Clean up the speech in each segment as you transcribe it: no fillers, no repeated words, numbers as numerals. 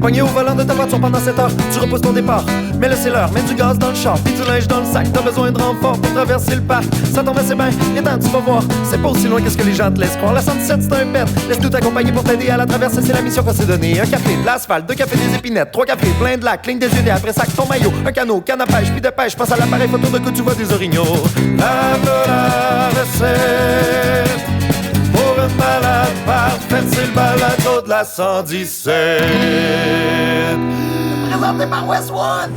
Pogné au volant de ta voiture pendant 7 heures, tu repousses ton départ. Mais là c'est l'heure, mets du gaz dans le char, puis du linge dans le sac. T'as besoin de renfort pour traverser le parc. Ça tombe assez bien, attends, tu vas voir. C'est pas aussi loin que ce que les gens te laissent croire. La 117 c'est un pet, laisse tout t'accompagner pour t'aider à la traversée. C'est la mission qu'on s'est donnée. Un café, de l'asphalte, 2 cafés des épinettes, 3 cafés, plein de lacs, cligne des UD, après sac, ton maillot, un canot, canne à pêche, puis de pêche, passe à l'appareil photo de coup tu vois des orignaux. La recette pour une balade parfaite, c'est le balado de la 117. Présenté par Westwood.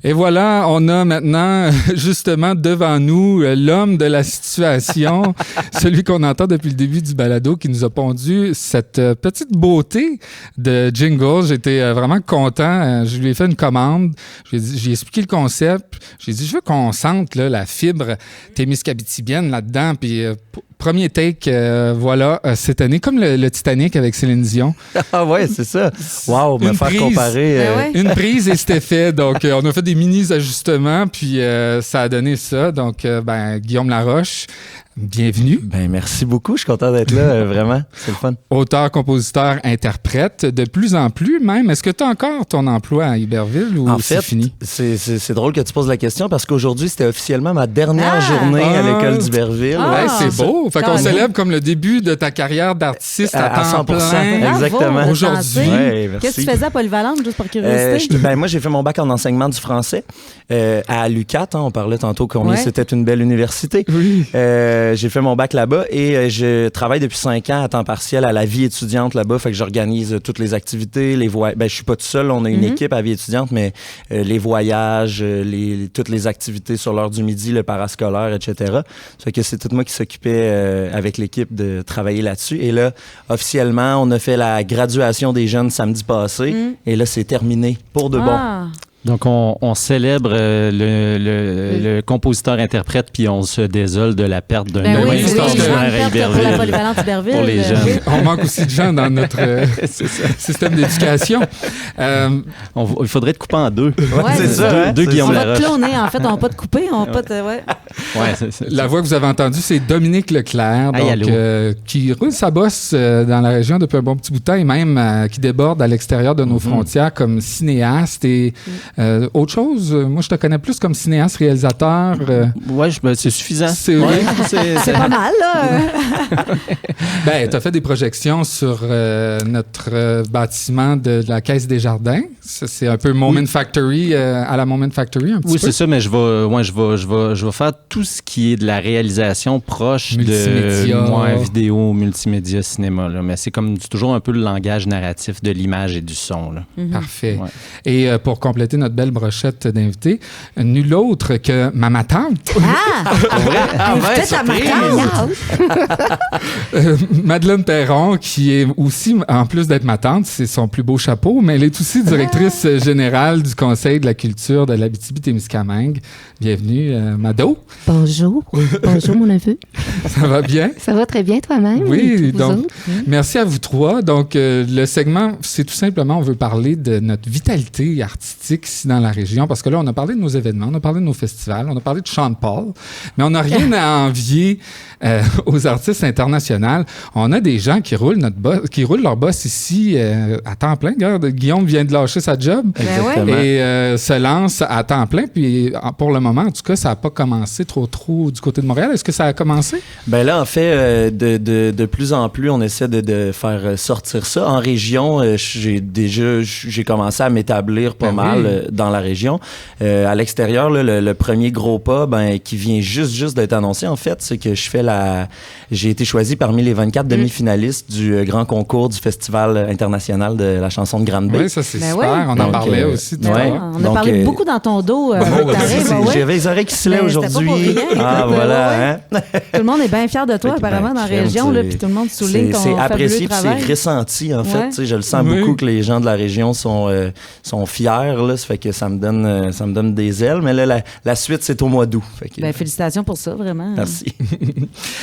Et voilà, on a maintenant justement devant nous l'homme de la situation, celui qu'on entend depuis le début du balado qui nous a pondu cette petite beauté de jingle. J'étais vraiment content. Je lui ai fait une commande. J'ai expliqué le concept. J'ai dit, je veux qu'on sente là, la fibre témiscabitibienne là-dedans. Puis premier take, voilà, cette année, comme le Titanic avec Céline Dion. Ah ouais, c'est ça. Wow, me faire comparer. Une prise et c'était fait. Donc, on a fait des mini-ajustements, puis ça a donné ça. Donc, Guillaume Laroche, bienvenue. Ben merci beaucoup, je suis content d'être là, vraiment, c'est le fun. Auteur, compositeur, interprète, de plus en plus même. Est-ce que tu as encore ton emploi à Iberville ou c'est fini? C'est drôle que tu poses la question parce qu'aujourd'hui, c'était officiellement ma dernière journée à l'école d'Iberville. Ouais, c'est beau. Fait qu'on célèbre comme le début de ta carrière d'artiste à temps 100%, plein. exactement. Aujourd'hui. Ouais, qu'est-ce que tu faisais à Polyvalente, juste par curiosité? Moi, j'ai fait mon bac en enseignement du français à l'UQAT. On parlait tantôt combien c'était une belle université. Oui. J'ai fait mon bac là-bas et je travaille depuis 5 ans à temps partiel à la vie étudiante là-bas. Fait que j'organise toutes les activités, les voyages. Je suis pas tout seul, on a une équipe à vie étudiante, mais les voyages, toutes les activités sur l'heure du midi, le parascolaire, etc. Fait que c'est tout moi qui s'occupait avec l'équipe de travailler là-dessus. Et là, officiellement, on a fait la graduation des jeunes samedi passé et là, c'est terminé pour de bon. Donc, on célèbre le compositeur-interprète, puis on se désole de la perte d'un homme extraordinaire à Iberville. Pour la Polyvalente Iberville. Pour les jeunes. On manque aussi de gens dans notre système d'éducation. Il faudrait te couper en deux. C'est ça. Deux Guillaume Laroche. On va te cloner, en fait. On va pas te couper. On va pas te... La voix que vous avez entendue, c'est Dominique Leclerc, qui roule sa bosse dans la région depuis un bon petit bout de temps et même qui déborde à l'extérieur de nos frontières comme cinéaste et autre chose. Moi, je te connais plus comme cinéaste, réalisateur. C'est suffisant. C'est pas mal, là. Tu as fait des projections sur notre bâtiment de la Caisse des Jardins. Ça, c'est un peu Moment Factory, à la Moment Factory, un petit peu. Oui, c'est ça, mais je vais faire tout ce qui est de la réalisation proche de vidéo, multimédia, cinéma. Là. Mais c'est comme toujours un peu le langage narratif de l'image et du son. Là. Parfait. Ouais. Et pour compléter notre belle brochette d'invités, nul autre que ma tante. Madeleine Perron, qui est aussi, en plus d'être ma tante, c'est son plus beau chapeau, mais elle est aussi directrice générale du Conseil de la culture de l'Abitibi-Témiscamingue. Bienvenue, Mado. Bonjour. Bonjour, mon neveu. Ça va bien? Ça va très bien, toi-même? Oui, donc, merci à vous trois. Donc, le segment, c'est tout simplement, on veut parler de notre vitalité artistique ici dans la région, parce que là, on a parlé de nos événements, on a parlé de nos festivals, on a parlé de Sean Paul, mais on n'a rien à envier aux artistes internationaux. On a des gens qui roulent leur boss ici à temps plein. Regarde, Guillaume vient de lâcher sa job et se lance à temps plein. Puis pour le moment, en tout cas, ça n'a pas commencé trop du côté de Montréal. Est-ce que ça a commencé? Ben là, en fait, de plus en plus, on essaie de faire sortir ça. En région, j'ai commencé à m'établir pas mal dans la région. À l'extérieur, là, le premier gros pas qui vient juste d'être annoncé, en fait, c'est que j'ai été choisi parmi les 24 demi-finalistes du grand concours du Festival international de la chanson de Grande-Bay. Oui, ça c'est super. On en parlait aussi. On a parlé beaucoup dans ton dos. J'avais les oreilles qui se lèvent aujourd'hui. Voilà. Tout le monde est bien fier de toi, apparemment, dans la région. Puis tout le monde souligne ton fabuleux travail. C'est apprécié, c'est ressenti, en fait. Je le sens beaucoup que les gens de la région sont fiers. Là. fait que ça me donne des ailes. Mais là, la suite, c'est au mois d'août. Fait que, félicitations pour ça, vraiment. Merci.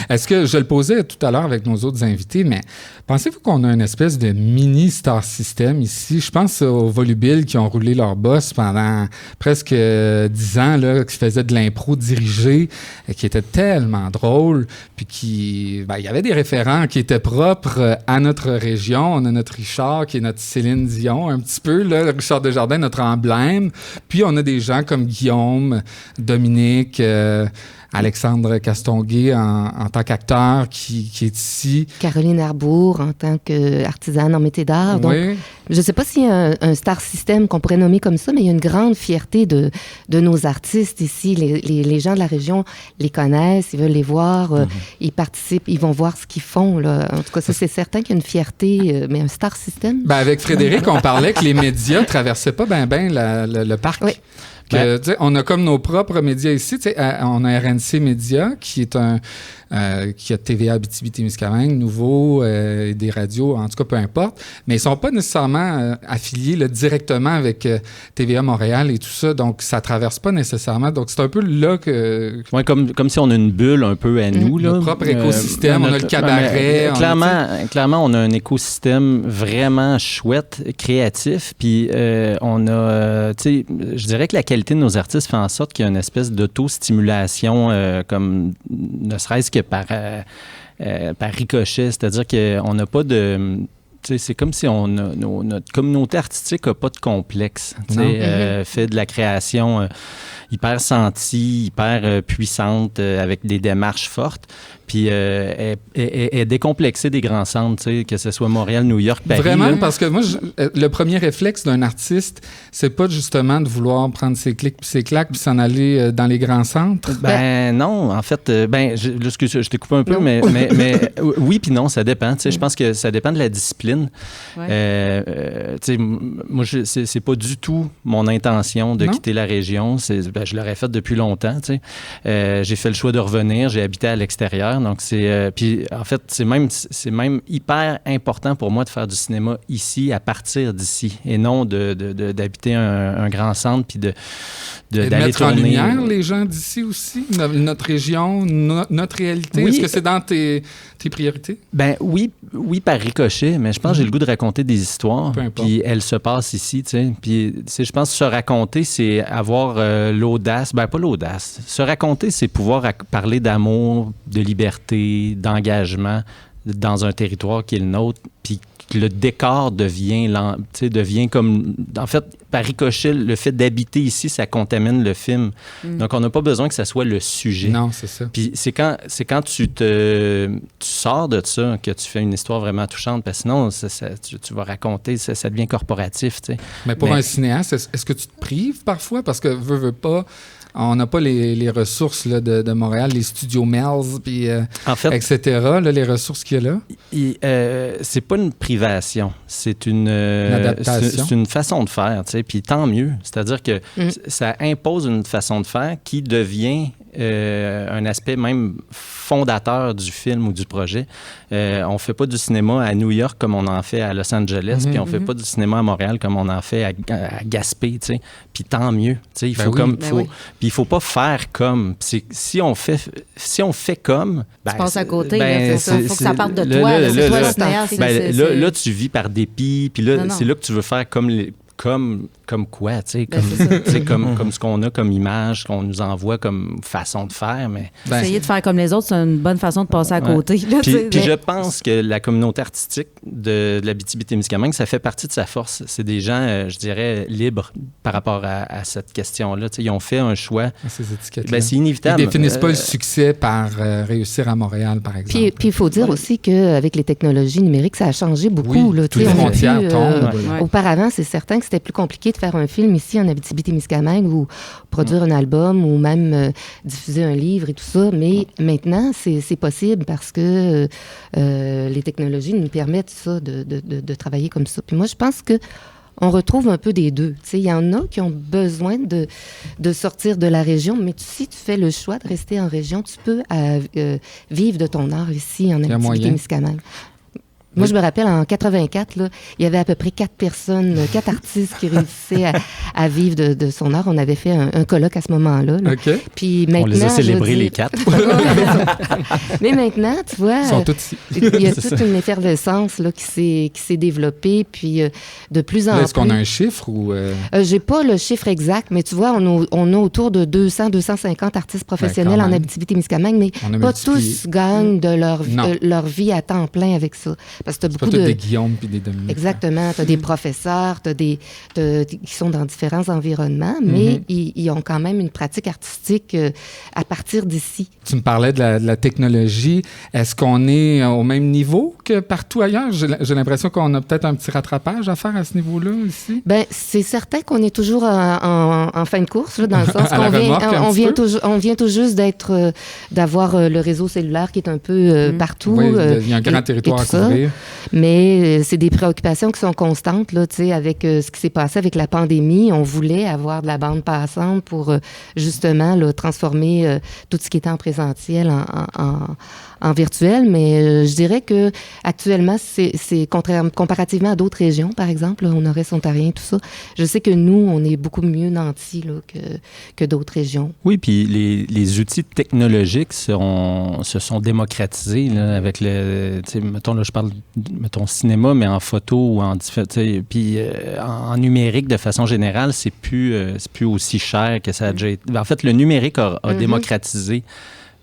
Est-ce que, je le posais tout à l'heure avec nos autres invités, mais pensez-vous qu'on a une espèce de mini star system ici? Je pense aux Volubiles qui ont roulé leur boss pendant presque 10 ans, là, qui faisaient de l'impro dirigé, qui était tellement drôle, puis il y avait des référents qui étaient propres à notre région. On a notre Richard, qui est notre Céline Dion, un petit peu, là, Richard Desjardins, notre emblème. Puis on a des gens comme Guillaume, Dominique, Alexandre Castonguay en tant qu'acteur qui est ici. Caroline Arbour en tant qu'artisane en métier d'art. Donc, oui. Je ne sais pas s'il y a un star system qu'on pourrait nommer comme ça, mais il y a une grande fierté de nos artistes ici. Les gens de la région les connaissent, ils veulent les voir, ils participent, ils vont voir ce qu'ils font. Là. En tout cas, ça, c'est certain qu'il y a une fierté, mais un star system. Avec Frédéric, on parlait que les médias ne traversaient pas bien le parc. Oui. On a comme nos propres médias ici. On a RNC Média, qui est qui a TVA Abitibi-Témiscamingue, Nouveau, des radios, en tout cas, peu importe. Mais ils ne sont pas nécessairement affiliés là, directement avec TVA Montréal et tout ça. Donc, ça ne traverse pas nécessairement. Donc, c'est un peu là que... Oui, comme si on a une bulle un peu à nous. Là. Notre propre écosystème. On a le cabaret. Clairement, on a un écosystème vraiment chouette, créatif. Puis, on a... tu sais, je dirais que la qualité de nos artistes fait en sorte qu'il y a une espèce d'auto-stimulation, comme ne serait-ce que par ricochet, c'est-à-dire qu'on n'a pas de... c'est comme si notre communauté artistique n'a pas de complexe. Fait de la création hyper sentie, hyper puissante, avec des démarches fortes. Puis est décomplexée des grands centres, que ce soit Montréal, New York, Paris. Vraiment, là. parce que moi, le premier réflexe d'un artiste, c'est pas justement de vouloir prendre ses clics puis ses claques puis s'en aller dans les grands centres. Non, en fait, je t'ai coupé un peu, mais oui puis non, ça dépend. Je pense que ça dépend de la discipline. Ouais. Moi, c'est pas du tout mon intention de quitter la région. Je l'aurais fait depuis longtemps. J'ai fait le choix de revenir. J'ai habité à l'extérieur. Donc, puis en fait, c'est même hyper important pour moi de faire du cinéma ici, à partir d'ici, et non d'habiter un grand centre puis d'aller mettre tourner. En lumière les gens d'ici aussi, notre région, notre réalité. Oui. Est-ce que c'est dans tes priorités? Oui, par ricochet, mais je pense que j'ai le goût de raconter des histoires. Puis elles se passent ici, tu sais. Puis je pense que se raconter, c'est avoir l'audace. Pas l'audace. Se raconter, c'est pouvoir parler d'amour, de liberté, d'engagement dans un territoire qui est le nôtre, puis le décor devient comme... En fait, par ricochet, le fait d'habiter ici, ça contamine le film. Donc, on n'a pas besoin que ça soit le sujet. Non, c'est ça. Puis c'est quand tu sors de ça que tu fais une histoire vraiment touchante, parce que sinon, tu vas raconter, ça devient corporatif, tu sais. Mais pour un cinéaste, est-ce que tu te prives parfois? Parce que veux pas... On n'a pas les ressources là, de Montréal, les studios Melz, puis en fait, etc., là, les ressources qu'il y a là? C'est pas une privation, c'est une adaptation. C'est une façon de faire, tu sais, puis tant mieux. C'est-à-dire que ça impose une façon de faire qui devient un aspect même fondateur du film ou du projet. On fait pas du cinéma à New York comme on en fait à Los Angeles, puis on fait pas du cinéma à Montréal comme on en fait à Gaspé, tu sais. Puis tant mieux, tu sais. Il faut puis il faut pas faire comme. Si on fait comme, tu passes à côté. Il faut que ça parte de toi. C'est toi le cinéaste. Là, tu vis par dépit, puis là, c'est là que tu veux faire comme quoi, tu sais, comme ce qu'on a comme image, qu'on nous envoie comme façon de faire, mais... Essayer de faire comme les autres, c'est une bonne façon de passer à côté. Là, puis je pense que la communauté artistique de l'Abitibi-Témiscamingue, ça fait partie de sa force. C'est des gens, je dirais, libres par rapport à cette question-là. Tu sais, ils ont fait un choix. Ces étiquettes-là. C'est inévitable. Ils définissent pas le succès par réussir à Montréal, par exemple. Puis il faut dire aussi qu'avec les technologies numériques, ça a changé beaucoup. Oui, là, toutes les frontières tombent. Auparavant, c'est certain que c'était plus compliqué de faire un film ici en Abitibi-Témiscamingue ou produire un album ou même diffuser un livre et tout ça. Mais maintenant, c'est possible parce que les technologies nous permettent ça, de travailler comme ça. Puis moi, je pense que on retrouve un peu des deux. Il y en a qui ont besoin de sortir de la région, mais si tu fais le choix de rester en région, tu peux vivre de ton art ici en Abitibi-Témiscamingue. Moi, je me rappelle, en 84, là, il y avait à peu près 4 artistes qui réussissaient à vivre de son art. On avait fait un colloque à ce moment-là. Là. OK. Puis maintenant, on les a célébrés, les 4. Mais maintenant, tu vois, ils sont tous ici. Il y a toute une effervescence là, qui s'est développée. Puis de plus en plus... Est-ce qu'on a un chiffre ou... J'ai pas le chiffre exact, mais tu vois, on a autour de 200-250 artistes professionnels en Abitibi-Témiscamingue, mais pas tous gagnent de leur vie à temps plein avec ça. Parce que t'as beaucoup des Guillaume puis des Dominique. Exactement. Tu as des professeurs qui sont dans différents environnements, mais ils ont quand même une pratique artistique à partir d'ici. Tu me parlais de la technologie. Est-ce qu'on est au même niveau que partout ailleurs? J'ai l'impression qu'on a peut-être un petit rattrapage à faire à ce niveau-là ici. Bien, c'est certain qu'on est toujours en fin de course, là, dans le sens qu'on vient tout juste d'avoir le réseau cellulaire qui est un peu partout. Oui, il y a un grand territoire à couvrir. Mais c'est des préoccupations qui sont constantes, là, tu sais, avec ce qui s'est passé avec la pandémie. On voulait avoir de la bande passante pour justement là, transformer tout ce qui était en présentiel en virtuel, mais je dirais que actuellement, c'est comparativement à d'autres régions, par exemple, là, au nord-est ontarien, tout ça. Je sais que nous, on est beaucoup mieux nantis là, que d'autres régions. Oui, puis les outils technologiques se sont démocratisés là, avec le, tu sais, mettons, là, je parle, mettons, cinéma, mais en photo ou puis en numérique, de façon générale, c'est plus aussi cher que ça a déjà été. En fait, le numérique a démocratisé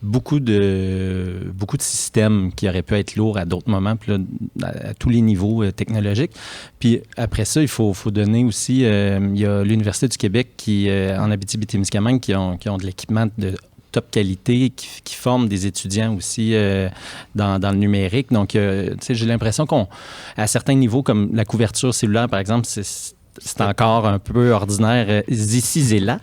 beaucoup de systèmes qui auraient pu être lourds à d'autres moments, puis là, à tous les niveaux technologiques. Puis après ça, il faut donner aussi, il y a l'Université du Québec qui, en Abitibi-Témiscamingue, qui ont de l'équipement de top qualité, qui forment des étudiants aussi dans le numérique. Donc, tu sais, j'ai l'impression qu'à certains niveaux, comme la couverture cellulaire, par exemple, c'est encore un peu ordinaire ici et là.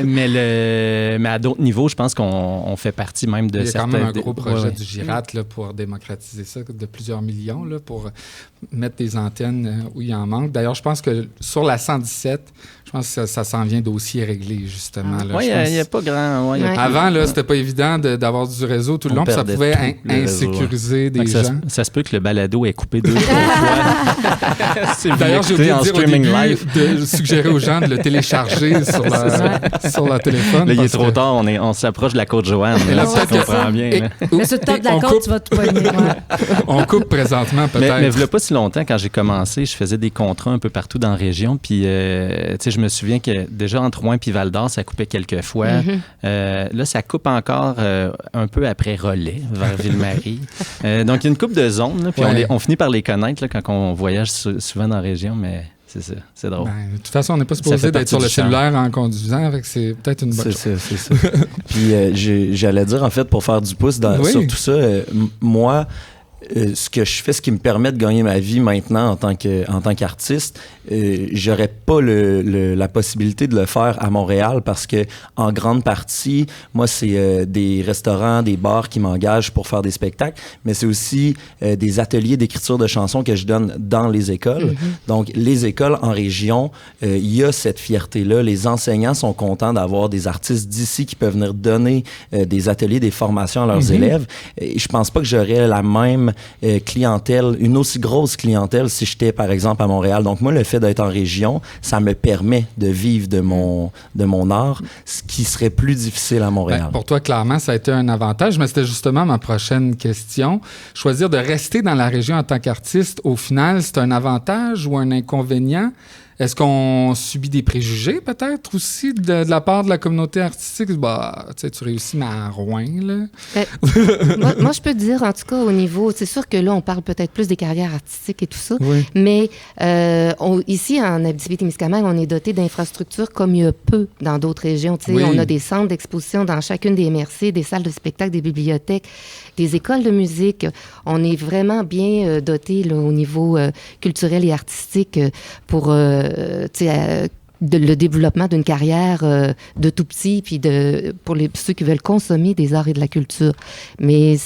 mais à d'autres niveaux, je pense qu'on fait partie même de certains... Il y a quand même un gros projet du GIRAT là, pour démocratiser ça de plusieurs millions, là, pour mettre des antennes où il en manque. D'ailleurs, je pense que sur la 117, je pense que ça s'en vient dossier réglé, justement. Oui, il n'y a pas grand... Avant, là, c'était pas évident d'avoir du réseau tout le long, puis ça pouvait insécuriser des gens. Ça se peut que le balado ait coupé 2 fois. D'ailleurs, j'ai oublié de dire au début de suggérer aux gens de le télécharger sur leur téléphone. Là, il est trop tard, on s'approche de la Côte-Joanne. Et là, ça comprend bien. Mais sur le top de la côte, tu vas te poigner. On coupe présentement, peut-être. Mais il n'y a pas si longtemps, quand j'ai commencé, je faisais des contrats un peu partout dans la région. Puis, tu sais, je me souviens que déjà entre Rouen et Val-d'Or, ça coupait quelques fois. Là, ça coupe encore un peu après Relais, vers Ville-Marie. Donc, il y a une coupe de zones. Là, puis on finit par les connaître là, quand on voyage souvent dans la région, mais... C'est ça, c'est drôle. De toute façon, on n'est pas supposé d'être sur le cellulaire en conduisant, avec c'est peut-être une bonne chose. C'est ça. Puis j'allais dire, en fait, pour faire du pouce sur tout ça, moi, ce que je fais, ce qui me permet de gagner ma vie maintenant en tant qu'artiste, j'aurais pas la possibilité de le faire à Montréal parce que en grande partie, moi, c'est des restaurants, des bars qui m'engagent pour faire des spectacles, mais c'est aussi des ateliers d'écriture de chansons que je donne dans les écoles. Donc, les écoles en région, il y a cette fierté-là. Les enseignants sont contents d'avoir des artistes d'ici qui peuvent venir donner des ateliers, des formations à leurs élèves. Et je pense pas que j'aurais la même clientèle, une aussi grosse clientèle si j'étais, par exemple, à Montréal. Donc, moi, le fait d'être en région, ça me permet de vivre de mon art, ce qui serait plus difficile à Montréal. Pour toi, clairement, ça a été un avantage, mais c'était justement ma prochaine question. Choisir de rester dans la région en tant qu'artiste, au final, c'est un avantage ou un inconvénient? Est-ce qu'on subit des préjugés, peut-être, aussi, de la part de la communauté artistique? Bah, tu sais, tu réussis, mais à Rouen, là. Moi, je peux te dire, en tout cas, au niveau... C'est sûr que là, on parle peut-être plus des carrières artistiques et tout ça, mais ici, en Abitibi-Témiscamingue, on est doté d'infrastructures comme il y a peu dans d'autres régions. Tu sais, on a des centres d'exposition dans chacune des MRC, des salles de spectacle, des bibliothèques, des écoles de musique. On est vraiment bien doté là, au niveau culturel et artistique pour... le développement d'une carrière de tout petit, puis pour ceux qui veulent consommer des arts et de la culture. Mais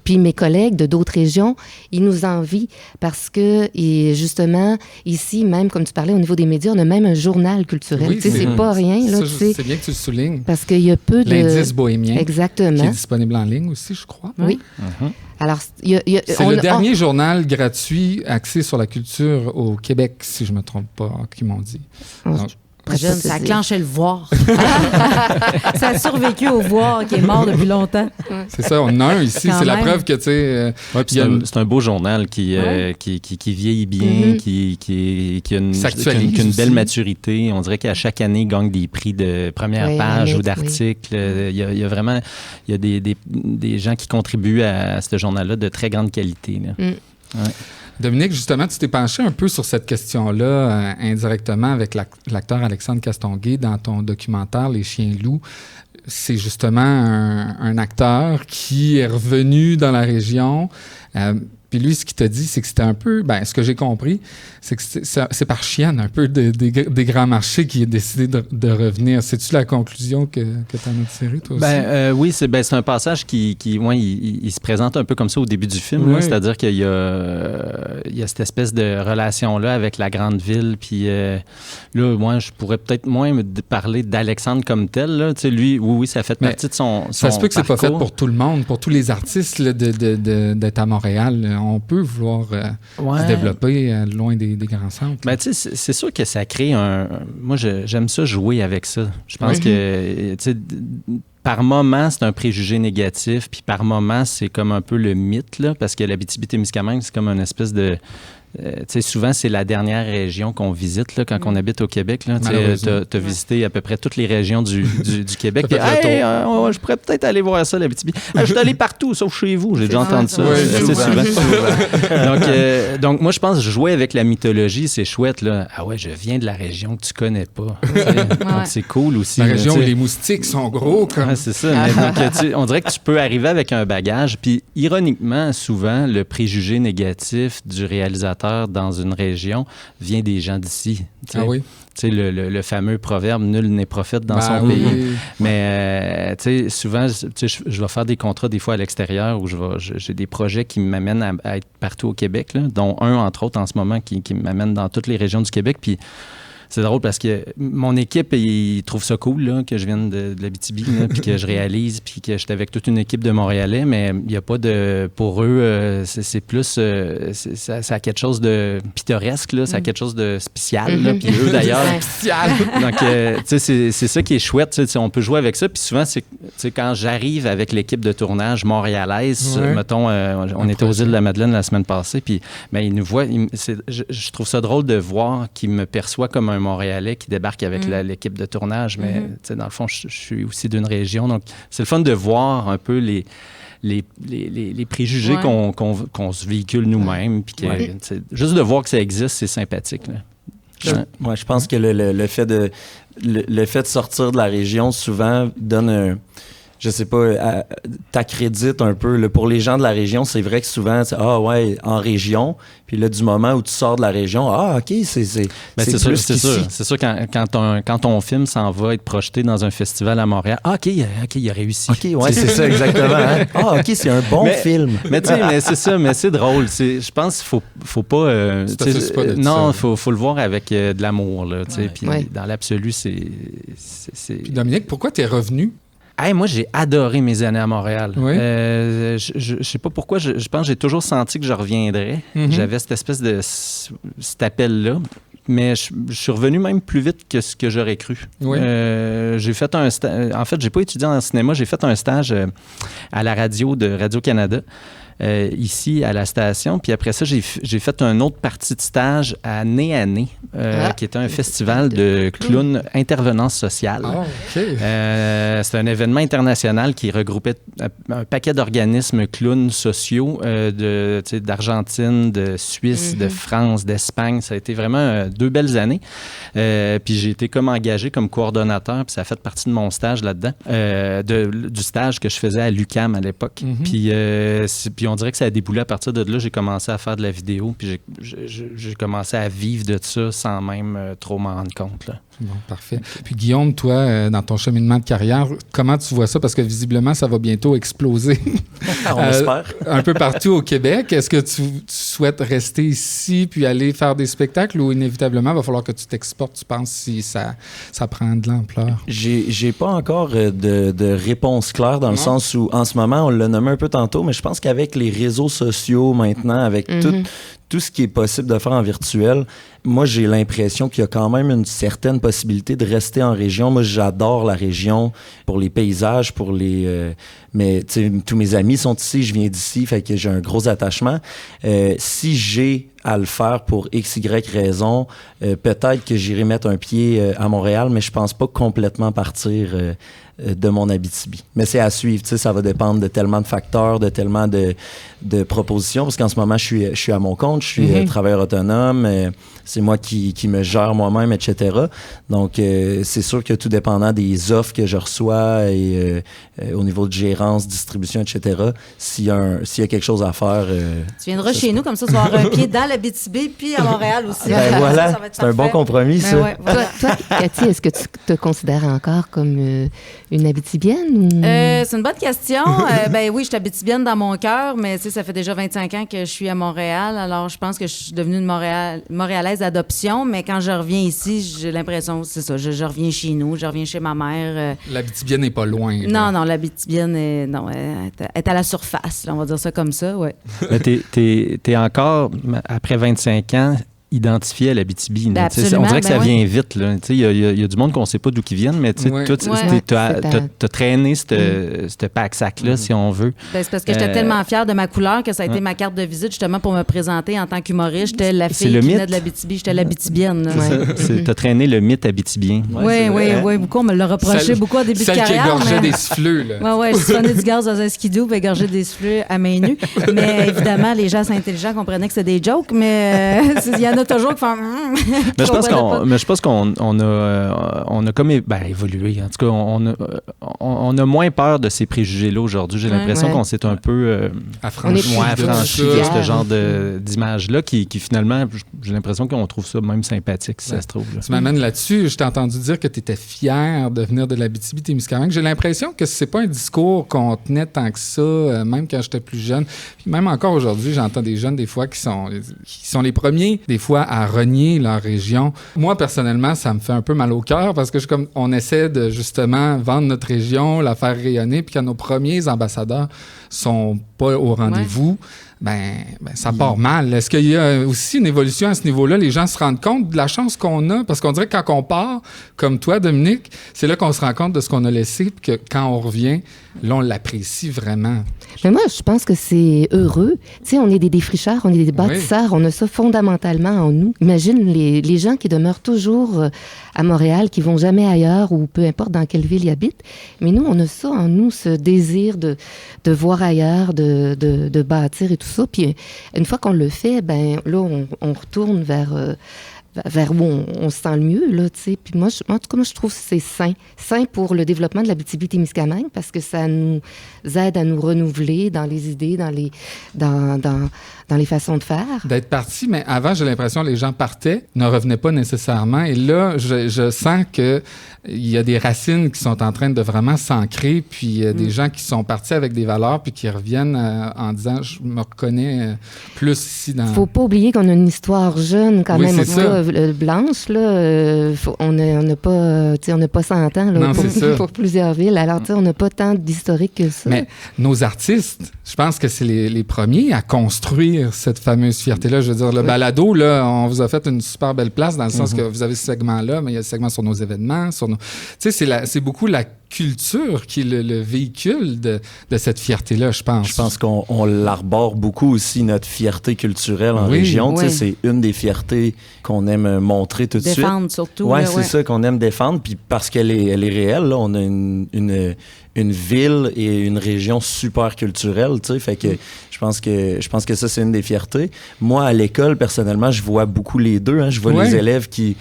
puis mes collègues de d'autres régions, ils nous envient parce que, et justement, ici, même comme tu parlais, au niveau des médias, on a même un journal culturel. Oui, c'est pas rien. Là, c'est bien que tu le soulignes. Parce qu'il y a peu de... L'indice bohémien. Exactement. Qui est disponible en ligne aussi, je crois. Oui. Alors, c'est le dernier journal gratuit axé sur la culture au Québec, si je ne me trompe pas, qu'ils m'ont dit. Donc, ça a clenché le voir. Ça a survécu au voir qui est mort depuis longtemps. C'est ça, on en a un ici. C'est la preuve que, tu sais... c'est un beau journal qui vieillit bien, qui a une belle maturité. On dirait qu'à chaque année, il gagne des prix de première page ou d'articles. Il y a vraiment des gens qui contribuent à ce journal-là de très grande qualité. Là. Ouais. Dominique, justement, tu t'es penché un peu sur cette question-là indirectement avec l'acteur Alexandre Castonguay dans ton documentaire Les Chiens Loups. C'est justement un acteur qui est revenu dans la région. Puis lui, ce qu'il t'a dit, c'est que c'était un peu... ce que j'ai compris, c'est que c'est par chienne un peu des grands marchés qui a décidé de revenir. C'est-tu la conclusion que tu en as tirée, toi aussi? Oui, c'est un passage qui il se présente un peu comme ça au début du film. Là, c'est-à-dire qu'il y a cette espèce de relation-là avec la grande ville. Puis là, moi, je pourrais peut-être moins me parler d'Alexandre comme tel. Là. Tu sais, lui, oui, ça fait partie de son Ça se peut que parcours. C'est pas fait pour tout le monde, pour tous les artistes là, d'être à Montréal. On peut vouloir se développer loin des grands centres. Tu sais, c'est sûr que ça crée Moi, j'aime ça jouer avec ça. Je pense que, tu sais, par moment, c'est un préjugé négatif, puis par moment, c'est comme un peu le mythe, là, parce que l'Abitibi-Témiscamingue, c'est comme une espèce de... tu sais, souvent, c'est la dernière région qu'on visite là, quand on habite au Québec. Tu as visité à peu près toutes les régions du Québec. Puis, je pourrais peut-être aller voir ça, l'Abitibi. Je suis allé partout, sauf chez vous. J'ai déjà entendu ça assez souvent. Donc, moi, je pense que jouer avec la mythologie, c'est chouette. Là. Ah ouais, je viens de la région que tu connais pas. Donc, c'est cool aussi. La région où les moustiques sont gros. Comme... c'est ça. Donc, on dirait que tu peux arriver avec un bagage. Puis, ironiquement, souvent, le préjugé négatif du réalisateur dans une région vient des gens d'ici. Ah oui? Tu sais, le fameux proverbe « Nul n'est prophète dans son pays ». Mais, tu sais, souvent, je vais faire des contrats des fois à l'extérieur où j'ai des projets qui m'amènent à être partout au Québec, là, dont un, entre autres, en ce moment, qui m'amène dans toutes les régions du Québec. Puis, c'est drôle parce que mon équipe, ils trouvent ça cool là, que je vienne de l'Abitibi, puis que je réalise, puis que j'étais avec toute une équipe de Montréalais, mais il n'y a pas de... Pour eux, c'est plus... ça a quelque chose de pittoresque, là, ça a quelque chose de spécial. Là, puis eux, d'ailleurs... spécial! Donc, tu sais, c'est ça qui est chouette. On peut jouer avec ça. Puis souvent, c'est quand j'arrive avec l'équipe de tournage montréalaise, mettons, on était aux îles de la Madeleine la semaine passée, puis ils nous voient... Je trouve ça drôle de voir qu'ils me perçoivent comme un Montréalais qui débarque avec l'équipe de tournage, mais dans le fond, je suis aussi d'une région. Donc, c'est le fun de voir un peu les préjugés qu'on se véhicule nous-mêmes. Puis juste de voir que ça existe, c'est sympathique. Là. Moi, je pense que le fait de sortir de la région, souvent, donne un... Je sais pas, t'accrédite un peu. Là, pour les gens de la région, c'est vrai que souvent, c'est en région. Puis là, du moment où tu sors de la région, OK, c'est plus sûr. C'est sûr, quand ton film s'en va être projeté dans un festival à Montréal, OK, il a réussi. OK, ouais, c'est ça, exactement. Hein? OK, c'est un bon film. Mais tu sais, c'est ça, mais c'est drôle. Je pense qu'il faut pas... non, faut le voir avec de l'amour. Puis dans l'absolu, c'est... Puis Dominique, pourquoi t'es revenu? Hey, moi, j'ai adoré mes années à Montréal. Oui. Je sais pas pourquoi, je pense que j'ai toujours senti que je reviendrais. J'avais cette espèce de... cet appel-là. Mais je suis revenu même plus vite que ce que j'aurais cru. Oui. J'ai fait un stage... En fait, j'ai pas étudié en cinéma. J'ai fait un stage à la radio de Radio-Canada. Ici, à la station. Puis après ça, j'ai fait une autre partie de stage à Né, qui était un festival de clowns intervenance sociale. Oh, okay. C'était un événement international qui regroupait un paquet d'organismes clowns sociaux d'Argentine, de Suisse, de France, d'Espagne. Ça a été vraiment 2 belles années. Puis j'ai été comme engagé comme coordonnateur, puis ça a fait partie de mon stage là-dedans, du stage que je faisais à l'UQAM à l'époque. Puis on dirait que ça a déboulé à partir de là. J'ai commencé à faire de la vidéo, puis j'ai commencé à vivre de ça sans même trop m'en rendre compte. Là. Bon, parfait. Puis Guillaume, toi, dans ton cheminement de carrière, comment tu vois ça? Parce que visiblement, ça va bientôt exploser. On espère. Un peu partout au Québec. Est-ce que tu souhaites rester ici puis aller faire des spectacles ou inévitablement, il va falloir que tu t'exportes, tu penses, si ça prend de l'ampleur? J'ai pas encore de réponse claire dans le sens où, en ce moment, on l'a nommé un peu tantôt, mais je pense qu'avec les réseaux sociaux maintenant, avec tout ce qui est possible de faire en virtuel, moi, j'ai l'impression qu'il y a quand même une certaine possibilité de rester en région. Moi, j'adore la région pour les paysages, pour les... mais tous mes amis sont ici, je viens d'ici, fait que j'ai un gros attachement. Si j'ai à le faire pour X, Y raison, peut-être que j'irai mettre un pied à Montréal, mais je pense pas complètement partir de mon Abitibi. Mais c'est à suivre, tu sais, ça va dépendre de tellement de facteurs, de tellement de propositions, parce qu'en ce moment, je suis à mon compte, je suis travailleur autonome, c'est moi qui me gère moi-même, etc. Donc, c'est sûr que tout dépendant des offres que je reçois et au niveau de gérance, distribution, etc., s'il y a quelque chose à faire... tu viendras chez nous, comme ça, tu vas avoir un pied dans l'Abitibi, puis à Montréal aussi. Ben voilà, ça c'est un bon compromis, ça. Ouais, voilà. Toi, Cathy, est-ce que tu te considères encore comme une Abitibienne? Ou... c'est une bonne question. Ben oui, je suis abitibienne dans mon cœur, mais ça fait déjà 25 ans que je suis à Montréal. Alors, je pense que je suis devenue une Montréalaise d'adoption, mais quand je reviens ici, j'ai l'impression, c'est ça, je reviens chez nous, je reviens chez ma mère. L'Abitibienne n'est pas loin. Non, l'Abitibienne est à la surface, là, on va dire ça comme ça, ouais. Mais t'es encore, après 25 ans, identifié à l'Abitibi. Ben On dirait que ça vient vite. Il y a du monde qu'on ne sait pas d'où ils viennent, mais toi, tu as traîné ce pack-sac-là, si on veut. Ben, c'est parce que j'étais tellement fière de ma couleur que ça a été ma carte de visite justement pour me présenter en tant qu'humoriste. J'étais la fille qui venait de l'Abitibi. J'étais l'Abitibienne. Tu as traîné le mythe abitibien. Oui. Beaucoup. On me l'a reproché beaucoup au début de carrière. Celle qui égorgeait des siffleux. Oui, je siphonnais du gaz dans un skidoo et égorgeais des siffleux à main nue. Mais évidemment, les gens intelligents comprenaient que c'était des jokes, mais il y en a toujours qui font... Mais je pense qu'on a comme évolué. En tout cas, on a moins peur de ces préjugés-là aujourd'hui. J'ai l'impression qu'on s'est un peu affranchi de ce genre d'image-là qui finalement, j'ai l'impression qu'on trouve ça même sympathique, si ça se trouve. Là. Tu m'amènes là-dessus. Je t'ai entendu dire que tu étais fier de venir de l'Abitibi-Témiscamingue. J'ai l'impression que c'est pas un discours qu'on tenait tant que ça, même quand j'étais plus jeune. Puis même encore aujourd'hui, j'entends des jeunes des fois qui sont les premiers des fois à renier leur région. Moi, personnellement, ça me fait un peu mal au cœur parce que on essaie de justement vendre notre région, la faire rayonner, puis quand nos premiers ambassadeurs sont pas au rendez-vous, ben ça part mal. Est-ce qu'il y a aussi une évolution à ce niveau-là? Les gens se rendent compte de la chance qu'on a? Parce qu'on dirait que quand on part, comme toi, Dominique, c'est là qu'on se rend compte de ce qu'on a laissé, puis que quand on revient, là, on l'apprécie vraiment. Mais moi, je pense que c'est heureux. Tu sais, on est des défricheurs, on est des bâtisseurs, on a ça fondamentalement en nous. Imagine les gens qui demeurent toujours à Montréal, qui vont jamais ailleurs ou peu importe dans quelle ville ils habitent. Mais nous, on a ça en nous, ce désir de voir ailleurs, de bâtir et tout ça. Puis une fois qu'on le fait, ben là, on retourne vers où on se sent le mieux, là, tu sais. Puis moi, en tout cas, moi, je trouve que c'est sain. Sain pour le développement de l'Abitibi-Témiscamingue parce que ça nous aide à nous renouveler dans les idées, dans les façons de faire. D'être parti, mais avant, j'ai l'impression que les gens partaient, ne revenaient pas nécessairement. Et là, je sens qu'il y a des racines qui sont en train de vraiment s'ancrer, puis des gens qui sont partis avec des valeurs, puis qui reviennent en disant « je me reconnais plus ici dans... » Faut pas oublier qu'on a une histoire jeune quand même. C'est ça. Blanche, là, on n'a pas 100 ans là, pour plusieurs villes. Alors, on n'a pas tant d'historique que ça. Mais nos artistes, je pense que c'est les premiers à construire cette fameuse fierté-là. Je veux dire, le balado, là, on vous a fait une super belle place dans le sens que vous avez ce segment-là, mais il y a le segment sur nos événements, Tu sais, c'est beaucoup la culture qui est le véhicule de cette fierté-là, je pense. Je pense qu'on l'arbore beaucoup aussi, notre fierté culturelle en région. Oui. C'est une des fiertés qu'on aime montrer tout de suite. Défendre surtout. Oui, c'est ça qu'on aime défendre. Puis parce qu'elle est réelle, là, on a une ville et une région super culturelle, tu sais. Fait que je pense que ça, c'est une des fiertés. Moi, à l'école, personnellement, je vois beaucoup les deux. Hein. Je vois les élèves qui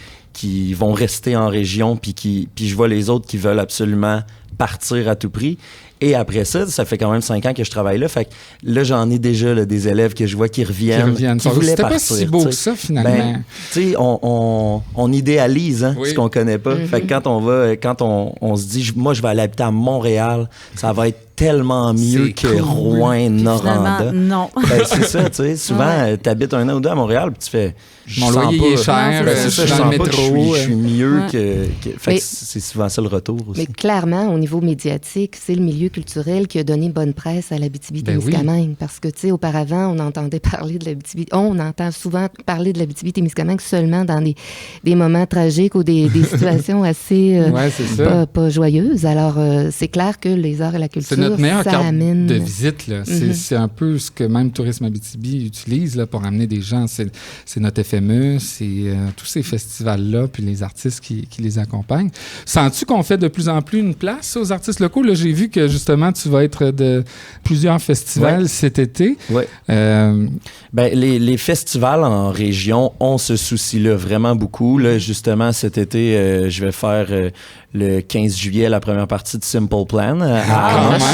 vont rester en région, puis je vois les autres qui veulent absolument partir à tout prix. Et après ça fait quand même 5 ans que je travaille là. Fait que là, j'en ai déjà des élèves que je vois qui reviennent. Qui voulaient C'était partir. pas si beau que ça, finalement. Ben, tu sais, on idéalise ce qu'on connaît pas. Fait que quand on se dit, moi, je vais aller habiter à Montréal, ça va être tellement mieux que cool. Rouen-Noranda. Non. Ben, c'est ça, tu sais. Souvent, t'habites 1 an ou 2 à Montréal, puis tu fais... Mon loyer est cher, Non, c'est ça, je je suis sens dans le pas que métro. je suis mieux Ouais. que... Fait Mais- que c'est souvent ça le retour aussi. Mais clairement, au niveau médiatique, c'est le milieu culturel qui a donné bonne presse à l'Abitibi-Témiscamingue. Parce que, tu sais, auparavant, on entendait parler de l'Abitibi. On entend souvent parler de l'Abitibi-Témiscamingue seulement dans des moments tragiques ou des situations assez Ouais, c'est ça. pas joyeuses. Alors, c'est clair que les arts et la culture, C'est notre meilleure ça carte amène... de visite. Là. C'est un peu ce que même Tourisme Abitibi utilise là, pour amener des gens. C'est notre FME, c'est tous ces festivals-là, puis les artistes qui les accompagnent. Sens-tu qu'on fait de plus en plus une place aux artistes locaux? Là, j'ai vu que justement, tu vas être de plusieurs festivals cet été. Ouais. Ben, les festivals en région ont ce souci-là vraiment beaucoup. Là, justement, cet été, je vais faire le 15 juillet la première partie de Simple Plan à Amos.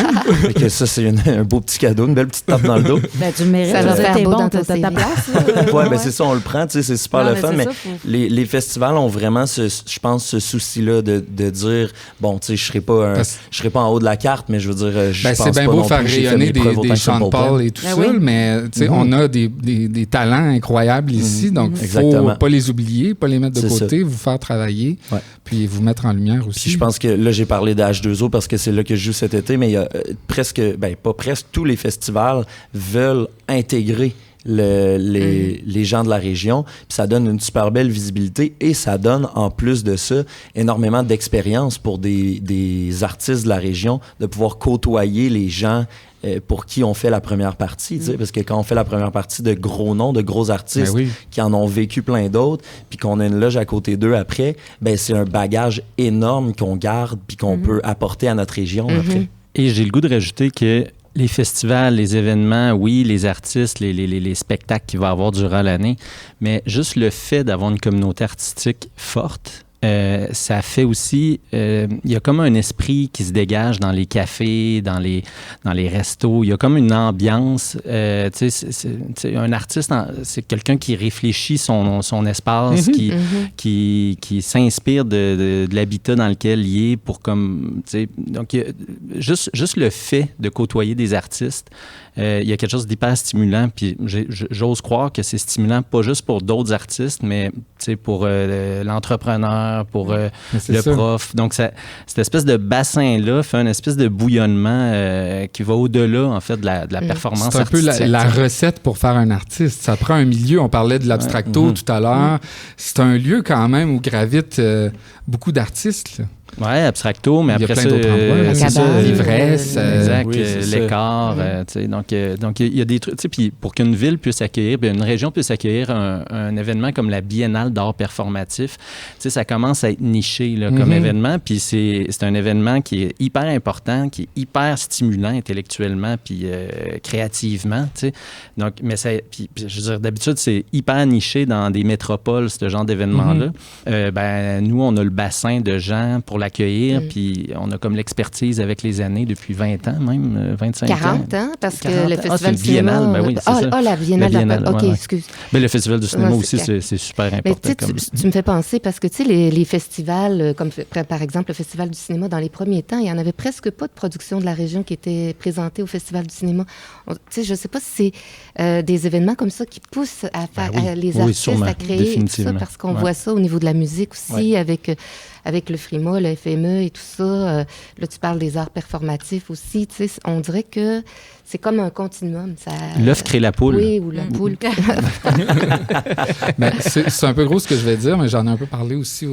Fait que ça, c'est un beau petit cadeau, une belle petite tape dans le dos. Ben, tu le mérites. Ça va faire T'es beau bon, dans t'as ton ta CV. place. Là. Ouais, ben c'est ça, on le prend, tu sais, c'est super Non, le mais fun, c'est mais ça, faut- les festivals ont vraiment, je pense, ce souci-là de dire, bon, tu sais, je serai pas en haut de la carte, mais je veux dire, je Ben, pense c'est bien pas beau non faire plus que j'ai fait rayonner mes preuves autant des que Sean Simple Plan. Paul et tout Ben ça, oui. mais tu sais, on a des talents incroyables ici, donc il faut Exactement. pas les oublier, pas les mettre de C'est côté, vous faire travailler, Ouais. puis vous mettre en lumière Puis aussi. je pense que là, j'ai parlé de H2O parce que c'est là que je joue cet été, mais il y a presque, ben pas presque, tous les festivals veulent intégrer les gens de la région. Puis ça donne une super belle visibilité et ça donne, en plus de ça, énormément d'expérience pour des artistes de la région de pouvoir côtoyer les gens pour qui on fait la première partie. Tu sais, parce que quand on fait la première partie de gros noms, de gros artistes Ben oui. qui en ont vécu plein d'autres, puis qu'on a une loge à côté d'eux après, ben c'est un bagage énorme qu'on garde puis qu'on peut apporter à notre région après. Et j'ai le goût de rajouter que les festivals, les événements, oui, les artistes, les spectacles qu'il va y avoir durant l'année, mais juste le fait d'avoir une communauté artistique forte, ça fait aussi... il y a comme un esprit qui se dégage dans les cafés, dans les restos. Il y a comme une ambiance. Tu sais, un artiste, c'est quelqu'un qui réfléchit son espace, qui s'inspire de l'habitat dans lequel il est pour comme... Tu sais, donc, juste le fait de côtoyer des artistes, il y a quelque chose d'hyper stimulant. Puis j'ose croire que c'est stimulant pas juste pour d'autres artistes, mais pour l'entrepreneur, pour le prof. Donc, cette espèce de bassin-là fait une espèce de bouillonnement qui va au-delà, en fait, de la performance c'est un peu artistique. la recette pour faire un artiste. Ça prend un milieu. On parlait de l'abstracto tout à l'heure. C'est un lieu quand même où gravitent beaucoup d'artistes. Là. Oui, abstracto, mais Il y a après plein ça, d'autres endroits. c'est ça, Cabane, l'ivresse. exact, oui, c'est ça. l'écart. Tu sais, donc, il y a des trucs. Tu sais, puis pour qu'une ville puisse accueillir, puis une région puisse accueillir un événement comme la Biennale d'art performatif, tu sais, ça commence à être niché là, comme événement. Puis c'est un événement qui est hyper important, qui est hyper stimulant intellectuellement puis créativement. Tu sais. Donc, mais puis, je veux dire, d'habitude, c'est hyper niché dans des métropoles, ce genre d'événement-là. Ben, nous, on a le bassin de gens pour l'accueillir, puis on a comme l'expertise avec les années, depuis 20 ans même, 25 ans. 40 ans, parce que 40 le ans. Festival c'est le du cinéma... biennale, ben oui, c'est ça. la Biennale. La Biennale, OK, ouais. excuse. Mais le Festival du cinéma Ouais, aussi, c'est c'est super Mais important. tu me fais penser, parce que, tu sais, les festivals, comme par exemple le Festival du cinéma, dans les premiers temps, il n'y en avait presque pas de production de la région qui était présentée au Festival du cinéma. Tu sais, je ne sais pas si c'est des événements comme ça qui poussent à faire les artistes sûrement, à créer et tout ça, définitivement. parce qu'on voit ça au niveau de la musique aussi, avec le FRIMA, le FME et tout ça. Là, tu parles des arts performatifs aussi. Tu sais, on dirait que c'est comme un continuum. L'œuf crée la poule. Oui, ou la poule. Ben, c'est un peu gros ce que je vais dire, mais j'en ai un peu parlé aussi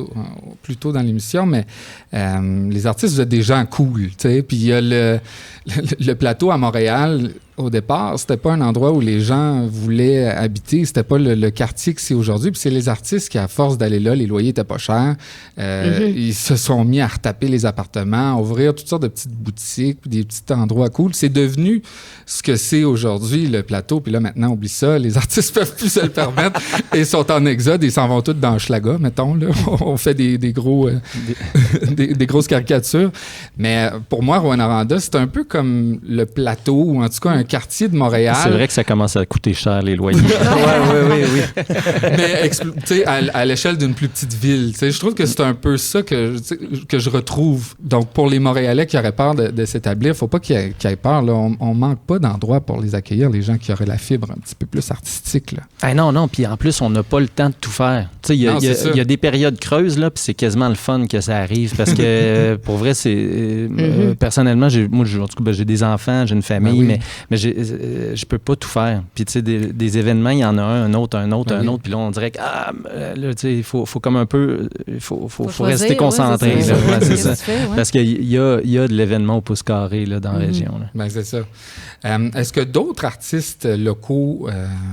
plus tôt dans l'émission, mais les artistes, vous êtes des gens cool, tu sais, puis il y a le plateau à Montréal, au départ, c'était pas un endroit où les gens voulaient habiter, c'était pas le quartier que c'est aujourd'hui, puis c'est les artistes qui, à force d'aller là, les loyers étaient pas chers, ils se sont mis à retaper les appartements, à ouvrir toutes sortes de petites boutiques, puis des petits endroits cool. C'est devenu ce que c'est aujourd'hui le plateau. Puis là, maintenant, oublie ça, les artistes peuvent plus se le permettre et sont en exode et s'en vont tous dans Schlaga, mettons. Là. On fait des grosses caricatures. Mais pour moi, Rouyn-Noranda, c'est un peu comme le plateau, ou en tout cas un quartier de Montréal. C'est vrai que ça commence à coûter cher, les loyers. Oui. Mais tu sais, à l'échelle d'une plus petite ville. Tu sais, je trouve que c'est un peu ça que je retrouve. Donc, pour les Montréalais qui auraient peur de s'établir, faut pas qu'ils aient peur. Là. On manque pas d'endroits pour les accueillir, les gens qui auraient la fibre un petit peu plus artistique. Là. Ah non. Puis en plus, on n'a pas le temps de tout faire. Tu sais, il y a des périodes creuses, là, puis c'est quasiment le fun que ça arrive. Parce que, pour vrai, c'est... personnellement, en tout cas, j'ai des enfants, j'ai une famille, mais je peux pas tout faire. Puis, tu sais, des événements, il y en a un autre. Puis là, on dirait que, là, tu sais, il faut comme un peu... Il faut rester concentré. Ouais, là. c'est ça. C'est ça. Parce qu'il y a de l'événement au pouce carré là, dans la région. Là. Ben, c'est ça. Est-ce que d'autres artistes locaux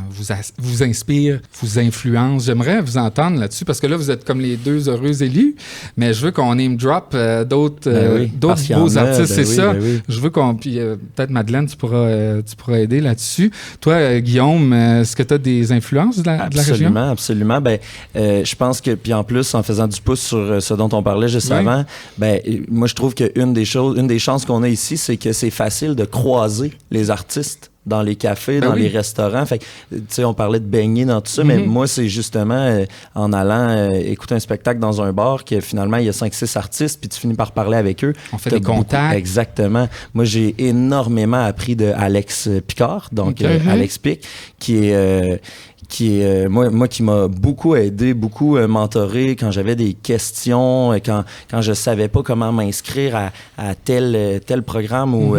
vous inspirent, vous influencent? J'aimerais vous entendre là-dessus, parce que là, vous êtes comme les deux heureux élus, mais je veux qu'on name drop d'autres beaux artistes, c'est ça. Oui. Je veux qu'on... Puis peut-être, Madeleine, tu pourras aider là-dessus. Toi, Guillaume, est-ce que tu as des influences de la région? Absolument. Ben, je pense que, puis en plus, en faisant du pouce sur ce dont on parlait juste avant, ben, moi, je trouve qu'une des chances qu'on a ici, c'est que c'est facile de croiser les artistes dans les cafés, dans les restaurants. Fait que, tu sais, on parlait de baigner dans tout ça, mais moi, c'est justement en allant écouter un spectacle dans un bar que finalement, il y a 5-6 artistes, puis tu finis par parler avec eux. On fait des contacts. Exactement. Moi, j'ai énormément appris de Alex Picard, donc Alex Pic, qui est moi qui m'a beaucoup aidé, beaucoup mentoré quand j'avais des questions, quand je savais pas comment m'inscrire à tel programme ou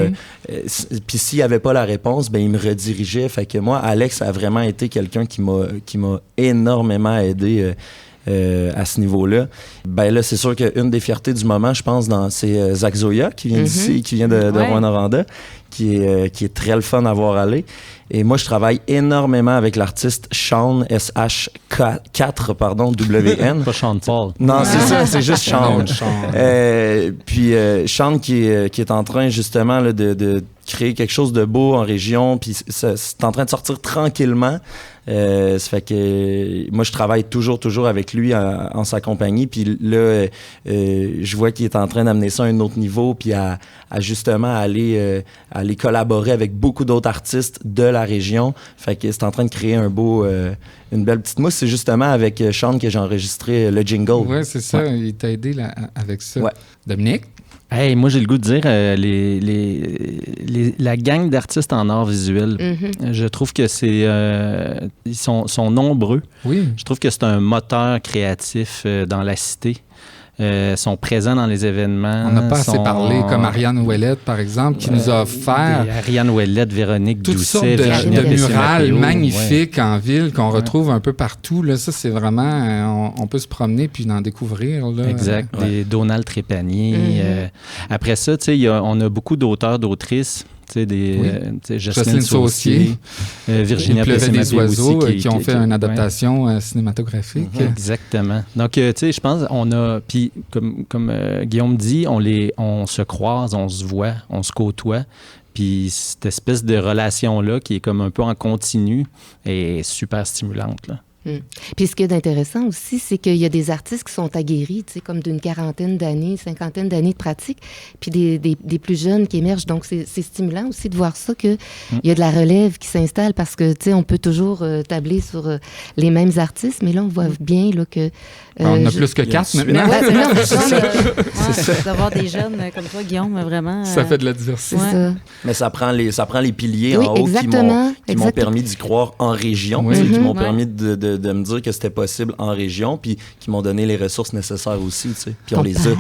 puis s'il y avait pas la réponse, ben il me redirigeait. Fait que moi, Alex a vraiment été quelqu'un qui m'a énormément aidé à ce niveau-là. Ben là, c'est sûr qu'une des fiertés du moment, je pense, c'est Zach Zoya qui vient d'ici, qui vient de Rouyn-Noranda, qui est très le fun à voir aller. Et moi, je travaille énormément avec l'artiste Sean, SH4, WN. Pas Sean Paul. Non, c'est ça, c'est juste Sean. Puis Sean qui est en train justement là, de créer quelque chose de beau en région, puis c'est en train de sortir tranquillement. Ça fait que moi, je travaille toujours avec lui en sa compagnie. Puis là, je vois qu'il est en train d'amener ça à un autre niveau, puis à justement aller collaborer avec beaucoup d'autres artistes de la région. Fait que c'est en train de créer une belle petite mousse. C'est justement avec Sean que j'ai enregistré le jingle. Oui, c'est ça. Ouais. Il t'a aidé avec ça. Ouais. Dominique? Hey, moi, j'ai le goût de dire la gang d'artistes en art visuel. Je trouve que ils sont nombreux. Oui. Je trouve que c'est un moteur créatif dans la cité. Sont présents dans les événements. On n'a pas assez parlé, comme Ariane Ouellette, par exemple, qui nous a offert... Ariane Ouellette, Véronique Doucet, toutes sortes de murales magnifiques en ville qu'on retrouve un peu partout. Là, ça, c'est vraiment... On peut se promener puis en découvrir. Là. Exact. Des Donald Trépanier. Après ça, on a beaucoup d'auteurs, d'autrices. Jocelyne Saucier, Virginia des oiseaux qui ont fait une adaptation cinématographique. Exactement. Donc, je pense on a... Puis, comme Guillaume dit, on se croise, on se voit, on se côtoie. Puis cette espèce de relation-là qui est comme un peu en continu est super stimulante, là. Puis ce qui est intéressant aussi, c'est qu'il y a des artistes qui sont aguerris, comme d'une quarantaine d'années, 50 d'années de pratique, puis des plus jeunes qui émergent. Donc, c'est stimulant aussi de voir ça, qu'il y a de la relève qui s'installe parce que, on peut toujours tabler sur les mêmes artistes, mais là, on voit bien là, que... on a plus que 4 maintenant. C'est ça. D'avoir des jeunes comme toi, Guillaume, vraiment... Ça fait de la diversité. Ça. Mais ça prend les piliers en haut qui m'ont permis d'y croire en région, qui m'ont permis de me dire que c'était possible en région, puis qui m'ont donné les ressources nécessaires aussi, puis on les a.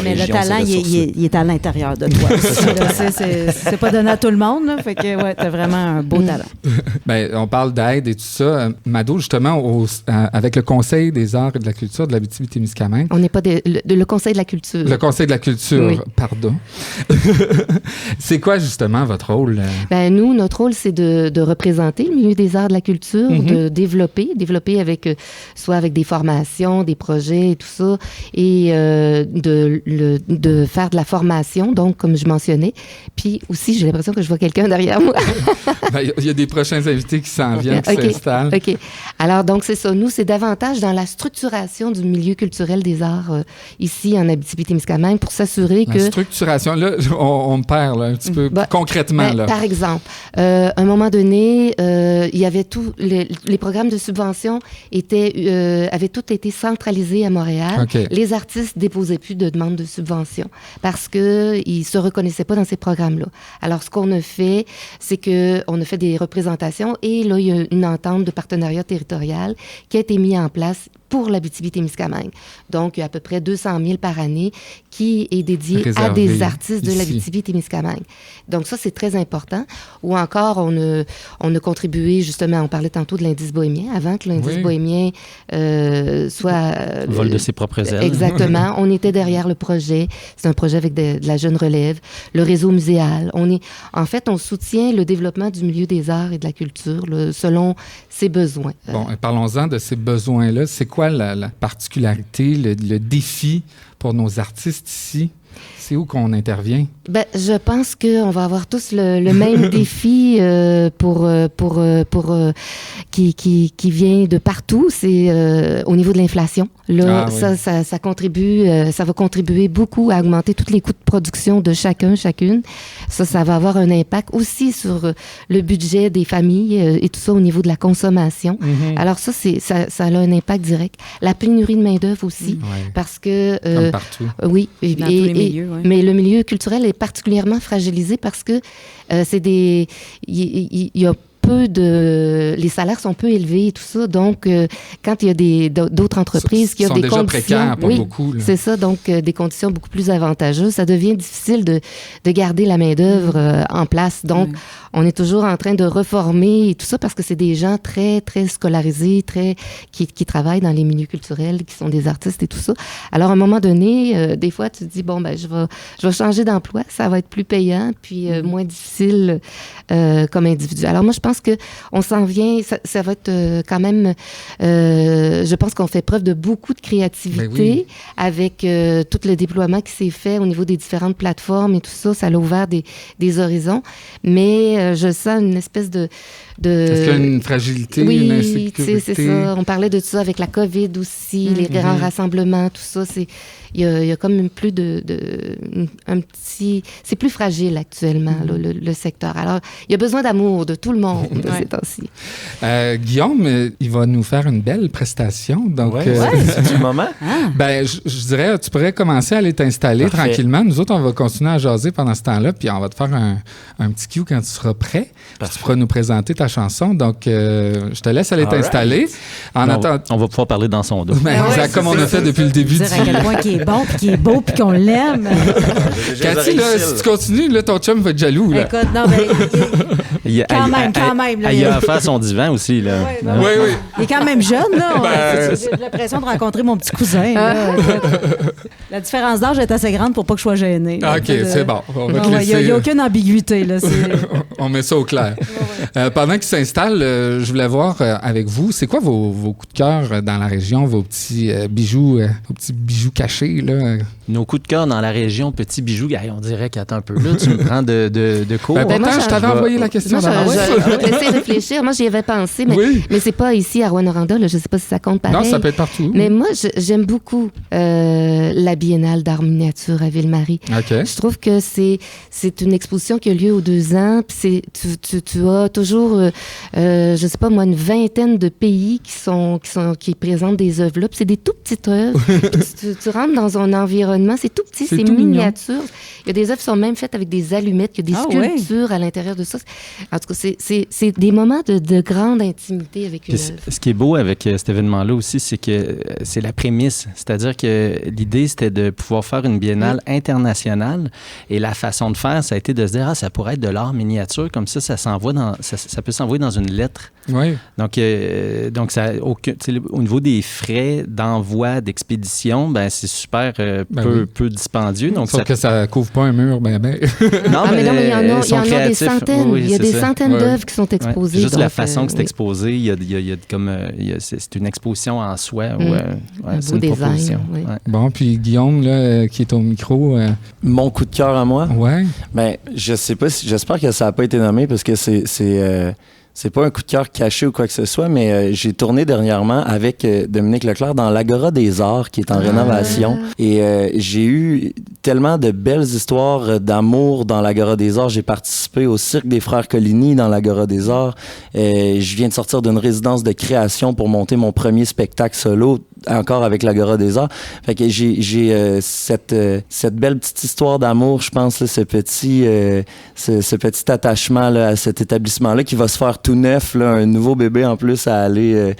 Mais le talent, il est à l'intérieur de toi. C'est pas donné à tout le monde, là, fait que t'as vraiment un beau talent. Ben, on parle d'aide et tout ça. Mado, justement, avec le Conseil des arts et de la culture de l'Abitibi-Témiscamingue. On n'est pas le Conseil de la culture. Le Conseil de la culture, pardon. C'est quoi, justement, votre rôle? Ben, nous, notre rôle, c'est de représenter le milieu des arts et de la culture, de développer soit avec des formations, des projets et tout ça, et de de faire de la formation, donc, comme je mentionnais. Puis aussi, j'ai l'impression que je vois quelqu'un derrière moi. Il y a des prochains invités qui s'en viennent, qui s'installent. OK. Alors, donc, c'est ça. Nous, c'est davantage dans la structuration du milieu culturel des arts ici, en Abitibi-Témiscamingue, pour s'assurer que... La structuration, là, on me perd là, un petit peu concrètement. Là. Par exemple, à un moment donné, il y avait tout... Les programmes de subvention avaient tous été centralisés à Montréal. Okay. Les artistes déposaient plus de demandes de subvention parce qu'ils ne se reconnaissaient pas dans ces programmes-là. Alors, ce qu'on a fait, c'est qu'on a fait des représentations et là, il y a une entente de partenariat territorial qui a été mise en place pour l'Abitibi-Témiscamingue. Donc, il y a à peu près 200 000 par année qui est dédié à des artistes de l'Abitibi-Témiscamingue. Donc, ça, c'est très important. Ou encore, on a contribué, justement, on parlait tantôt de l'indice bohémien, avant que l'indice bohémien soit... Vol de ses propres ailes. Exactement. On était derrière le projet. C'est un projet avec de la jeune relève. Le réseau muséal. En fait, on soutient le développement du milieu des arts et de la culture selon ses besoins. Bon, parlons-en de ces besoins-là. C'est quoi la particularité, le défi pour nos artistes ici? C'est où qu'on intervient? Ben, je pense qu'on va avoir tous le même défi qui vient de partout. C'est au niveau de l'inflation. Là, ça contribue, ça va contribuer beaucoup à augmenter tous les coûts de production de chacune. Ça va avoir un impact aussi sur le budget des familles et tout ça au niveau de la consommation. Mm-hmm. Alors ça a un impact direct. La pénurie de main-d'œuvre aussi, parce que... comme partout. Oui. Dans tous les milieux, mais le milieu culturel est particulièrement fragilisé parce que il y a les salaires sont peu élevés et tout ça. Donc, quand il y a d'autres entreprises qui ont des conditions... précaires, pas beaucoup. Là. C'est ça. Donc, des conditions beaucoup plus avantageuses. Ça devient difficile de garder la main-d'œuvre en place. Donc, on est toujours en train de reformer et tout ça parce que c'est des gens très, très scolarisés, qui travaillent dans les milieux culturels, qui sont des artistes et tout ça. Alors, à un moment donné, des fois, tu te dis, bon, ben, je vais changer d'emploi. Ça va être plus payant puis moins difficile comme individu. Alors, moi, je pense qu'on s'en vient, ça va être quand même, je pense qu'on fait preuve de beaucoup de créativité avec tout le déploiement qui s'est fait au niveau des différentes plateformes et tout ça. Ça a ouvert des horizons, mais je sens une espèce de... Est-ce qu'il y a une fragilité, une insécurité? C'est ça. On parlait de tout ça avec la COVID aussi, les grands rassemblements, tout ça. Il y a comme plus un petit... C'est plus fragile actuellement, le secteur. Alors, il y a besoin d'amour de tout le monde ces temps-ci. Guillaume, il va nous faire une belle prestation. Donc, c'est du moment. Ben, je dirais, tu pourrais commencer à aller t'installer tranquillement. Nous autres, on va continuer à jaser pendant ce temps-là, puis on va te faire un petit cue quand tu seras prêt. Tu pourras nous présenter ta chanson. Donc, je te laisse aller t'installer. On va pouvoir parler dans son dos. Comme on a fait depuis le début. Dire à quel point il est bon, puis qu'il est beau, puis qu'on l'aime. Cathy, là, si tu continues, là, ton chum va être jaloux. Là. Écoute, non, mais quand même. Là, il a à faire son divan aussi. Là. Oui. Il est quand même jeune, là. J'ai l'impression de rencontrer mon petit cousin. Là. La différence d'âge est assez grande pour pas que je sois gênée. OK, c'est bon. Il n'y a aucune ambiguïté. Là, on met ça au clair. Pendant qu'il s'installe, je voulais voir avec vous, c'est quoi vos coups de cœur dans la région, vos petits bijoux cachés, là? Nos coups de cœur dans la région, petits bijoux, on dirait qu'attends un peu là, tu me prends de cours. Pourtant, je t'avais envoyé la question. Je vais te laisser réfléchir. Moi, j'y avais pensé, mais c'est pas ici à Rouyn-Noranda. Je sais pas si ça compte pareil. Non, ça peut être partout. Mais moi, j'aime beaucoup la Biennale d'art miniature à Ville-Marie. Okay. Je trouve que c'est une exposition qui a lieu aux 2 ans. Puis tu as toujours, je sais pas moi, une vingtaine de pays qui présentent des œuvres là. Puis c'est des tout petites œuvres. tu rentres dans un environnement, c'est tout petit, c'est miniature. Il y a des œuvres qui sont même faites avec des allumettes, il y a des sculptures à l'intérieur de ça. En tout cas, c'est des moments de grande intimité avec une œuvre. Ce qui est beau avec cet événement-là aussi, c'est que c'est la prémisse. C'est-à-dire que l'idée, c'était de pouvoir faire une biennale internationale. Et la façon de faire, ça a été de se dire, ça pourrait être de l'art miniature. Comme ça ça peut s'envoyer dans une lettre. Oui. Donc ça, au niveau des frais d'envoi, d'expédition, c'est super peu dispendieux. Donc sauf que ça couvre pas un mur, Non, mais il y en a des centaines. Il y a des centaines d'œuvres qui sont sont exposés. Juste donc, la façon que c'est oui. exposé, c'est une exposition en soi. Un c'est beau une design, proposition. oui. Ouais. Bon, puis Guillaume, là, qui est au micro. Mon coup de cœur à moi? Ouais. Ben, je sais pas j'espère que ça n'a pas été nommé parce que c'est pas un coup de cœur caché ou quoi que ce soit, mais j'ai tourné dernièrement avec Dominique Leclerc dans l'Agora des Arts qui est en rénovation. Et j'ai eu tellement de belles histoires d'amour dans l'Agora des Arts. J'ai participé au Cirque des Frères Coligny dans l'Agora des Arts. Je viens de sortir d'une résidence de création pour monter mon premier spectacle solo, encore avec l'Agora des Arts. Fait que j'ai cette belle petite histoire d'amour, je pense, là, ce petit attachement là, à cet établissement-là qui va se faire tout neuf, là, un nouveau bébé en plus à aller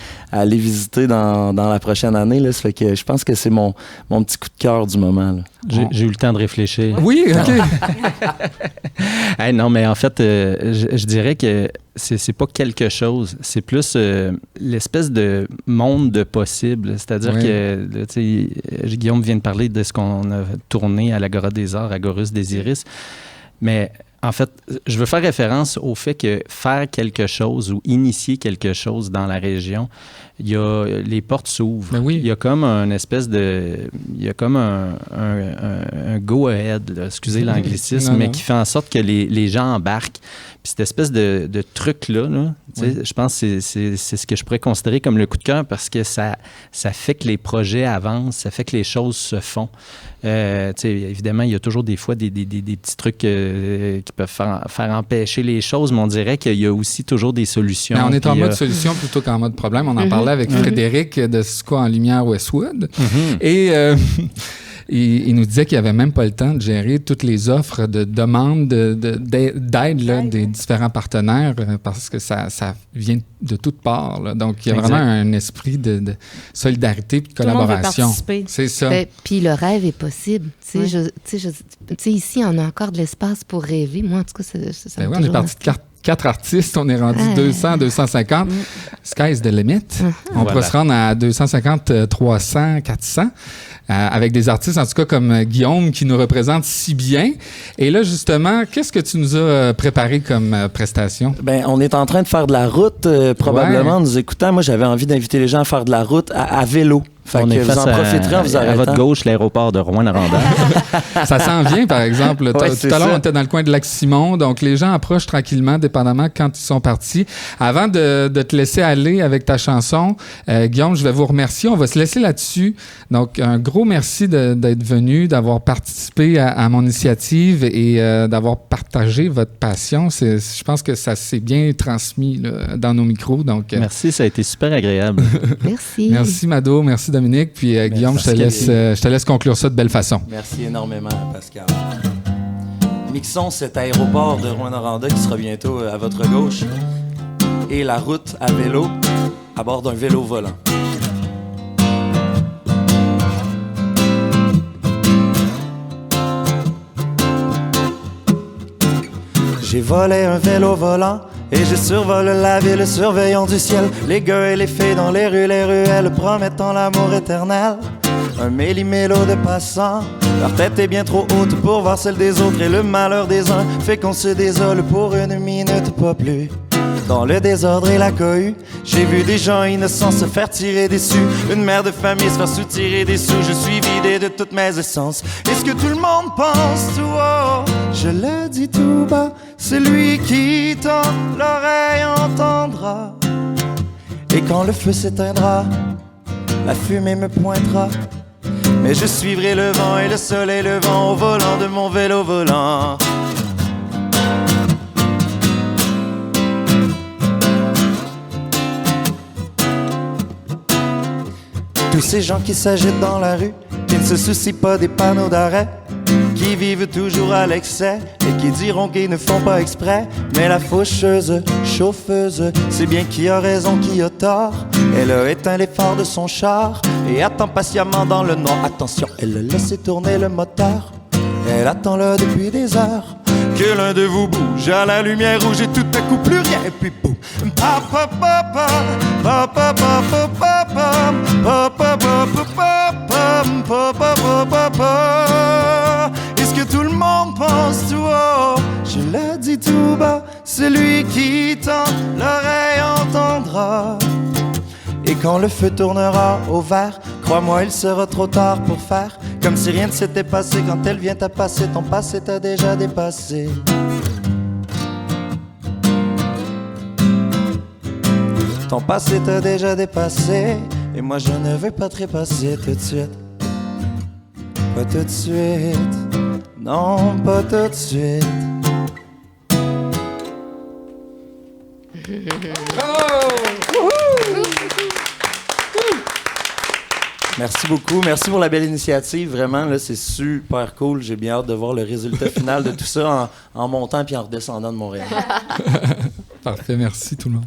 visiter dans la prochaine année. Là. Ça fait que je pense que c'est mon petit coup de cœur du moment. Là. J'ai eu le temps de réfléchir. Oui, OK. Hey, non, mais en fait, je dirais que c'est pas quelque chose. C'est plus l'espèce de monde de possible. C'est-à-dire que, tu sais, Guillaume vient de parler de ce qu'on a tourné à l'Agora des Arts, Agorus Désiris. Mais en fait, je veux faire référence au fait que faire quelque chose ou initier quelque chose dans la région, les portes s'ouvrent. Ben oui. Il y a comme un espèce de... Il y a comme un go-ahead, là, excusez l'anglicisme, mais qui fait en sorte que les gens embarquent. Puis cette espèce de truc-là, je pense que c'est ce que je pourrais considérer comme le coup de cœur parce que ça fait que les projets avancent, ça fait que les choses se font. Évidemment, il y a toujours des fois des petits trucs qui peuvent faire empêcher les choses, mais on dirait qu'il y a aussi toujours des solutions. Mais on est en mode solution plutôt qu'en mode problème. On en parlait avec Frédéric de Squat en Lumière Westwood. Et il nous disait qu'il n'y avait même pas le temps de gérer toutes les offres de demandes d'aide là, des différents partenaires parce que ça vient de toutes parts. Là. Donc, il y a vraiment un esprit de solidarité et de collaboration. C'est ça. Puis le rêve est possible. Ici, on a encore de l'espace pour rêver. Moi, en tout cas, ça on est parti de 4 artistes, on est rendu 200, 250. Sky's the limit. On pourrait se rendre à 250, 300, 400. Avec des artistes, en tout cas comme Guillaume, qui nous représente si bien. Et là, justement, qu'est-ce que tu nous as préparé comme prestation? Ben, on est en train de faire de la route, probablement, en nous écoutant. Moi, j'avais envie d'inviter les gens à faire de la route à vélo. Fait que vous en profiterez en vous arrêtant. À votre gauche, l'aéroport de Rouyn-Noranda. Ça s'en vient, par exemple. Tout à l'heure, on était dans le coin de Lac-Simon. Donc, les gens approchent tranquillement, dépendamment quand ils sont partis. Avant de te laisser aller avec ta chanson, Guillaume, je vais vous remercier. On va se laisser là-dessus. Donc, un gros merci d'être venu, d'avoir participé à mon initiative et d'avoir partagé votre passion. Je pense que ça s'est bien transmis là, dans nos micros. Donc, merci, ça a été super agréable. Merci. Merci, Mado. Merci, Dominique. Puis, Guillaume, je te laisse conclure ça de belle façon. Merci énormément, Pascal. Mixons cet aéroport de Rouyn-Noranda qui sera bientôt à votre gauche et la route à vélo à bord d'un vélo volant. J'ai volé un vélo volant et je survole la ville surveillant du ciel. Les gars et les filles dans les ruelles promettant l'amour éternel. Un méli-mélo de passants, leur tête est bien trop haute pour voir celle des autres. Et le malheur des uns fait qu'on se désole pour une minute, pas plus. Dans le désordre et la cohue, j'ai vu des gens innocents se faire tirer dessus. Une mère de famille se faire soutirer des sous. Je suis vidé de toutes mes essences. Est-ce que tout le monde pense tout haut? Je le dis tout bas, celui qui tend l'oreille entendra. Et quand le feu s'éteindra, la fumée me pointera. Mais je suivrai le vent et le soleil levant au volant de mon vélo volant. Tous ces gens qui s'agitent dans la rue, qui ne se soucient pas des panneaux d'arrêt, qui vivent toujours à l'excès et qui diront qu'ils ne font pas exprès. Mais la faucheuse, chauffeuse, c'est bien qui a raison, qui a tort. Elle a éteint les phares de son char et attend patiemment dans le noir. Attention, elle a laissé tourner le moteur. Elle attend là depuis des heures que l'un de vous bouge à la lumière rouge et tout à coup plus rien. Et puis boum. Est-ce que tout le monde pense tout haut? Je le dis tout bas, Celui qui tend l'oreille entendra. Et quand le feu tournera au vert, crois-moi, il sera trop tard pour faire comme si rien ne s'était passé. Quand elle vient à passer, ton passé t'a déjà dépassé. Ton passé t'a déjà dépassé. Et moi je ne veux pas trépasser tout de suite. Pas tout de suite. Non, pas tout de suite. Merci beaucoup. Merci pour la belle initiative. Vraiment, là, c'est super cool. J'ai bien hâte de voir le résultat final de tout ça en montant puis en redescendant de Montréal. Parfait. Merci tout le monde.